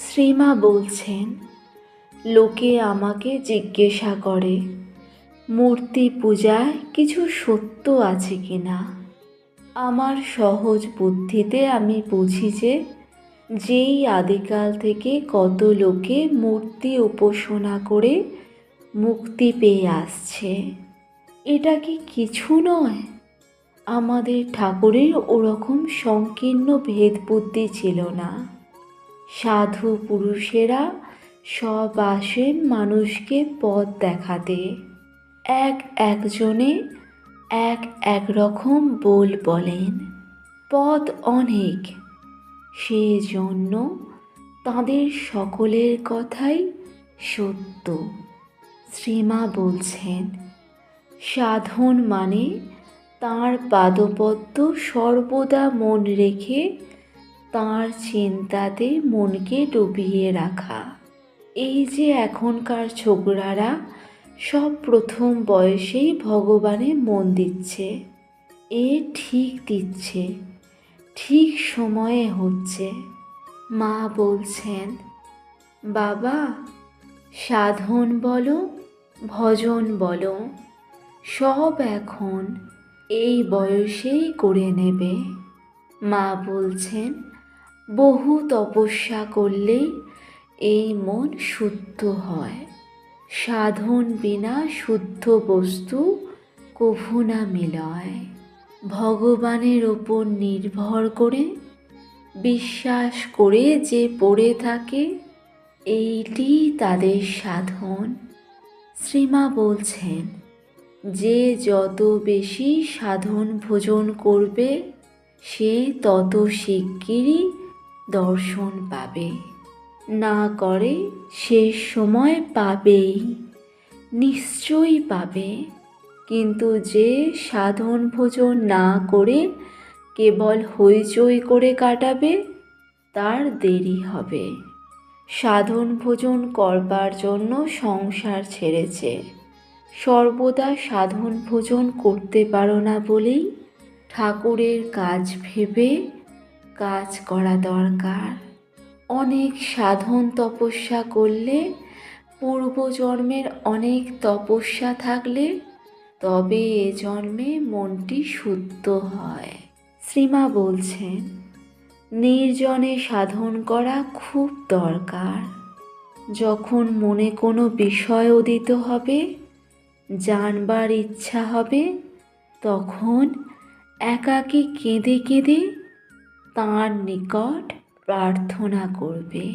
শ্রীমা বলছেন, লোকে আমাকে জিজ্ঞাসা করে মূর্তি পূজায় কিছু সত্য আছে কিনা। আমার সহজ বুদ্ধিতে আমি বুঝি যে যেই আদিকাল থেকে কত লোকে মূর্তি উপাসনা করে মুক্তি পেয়ে আসছে, এটা কি কিছু নয়? আমাদের ঠাকুরের ওরকম সংকীর্ণ ভেদ বুদ্ধি ছিল না। সাধু পুরুষেরা সব আসেন মানুষকে পথ দেখাতে। একজনে এক রকম বলেন, পথ অনেক, সেজন্য তাদের সকলের কথাই সত্য। শ্রীমা বলছেন, সাধন মানে তাঁর পাদপদ্ম সর্বদা মন রেখে তাঁর চিন্তাতে মনকে ডুবিয়ে রাখা। এই যে এখনকার ছোকরারা সব প্রথম বয়সেই ভগবানে মন দিচ্ছে, এ ঠিক দিচ্ছে, ঠিক সময়ে হচ্ছে। মা বলছেন, বাবা, সাধন বলো ভজন বলো সব এখন এই বয়সেই করে নেবে। মা বলছেন, বহু তপস্যা করলেই এই মন শুদ্ধ হয়। সাধন বিনা শুদ্ধ বস্তু কভু না মিলয়। ভগবানের ওপর নির্ভর করে বিশ্বাস করে যে পড়ে থাকে, এইটি তাদের সাধন। শ্রীমা বলছেন, যে যত বেশি সাধন ভোজন করবে সে তত শিগগিরই দর্শন পাবে। না করে শেষ সময় পাবেই, নিশ্চয়ই পাবে। কিন্তু যে সাধন ভোজন না করে কেবল হইচই করে কাটাবে, তার দেরি হবে। সাধন ভোজন করবার জন্য সংসার ছেড়েছে, সর্বদা সাধন ভোজন করতে পারো না বলেই ঠাকুরের কাজ ভেবে কাজ করা দরকার। অনেক সাধন তপস্যা করলে, পূর্বজন্মের অনেক তপস্যা থাকলে তবে এ জন্মে মনটি শুদ্ধ হয়। শ্রীমা বলছেন, নির্জনে সাধন করা খুব দরকার। যখন মনে কোনো বিষয় উদিত হবে, জানবার ইচ্ছা হবে, তখন একাকী কেঁদে কেঁদে তাঁর নিকট প্রার্থনা করবে।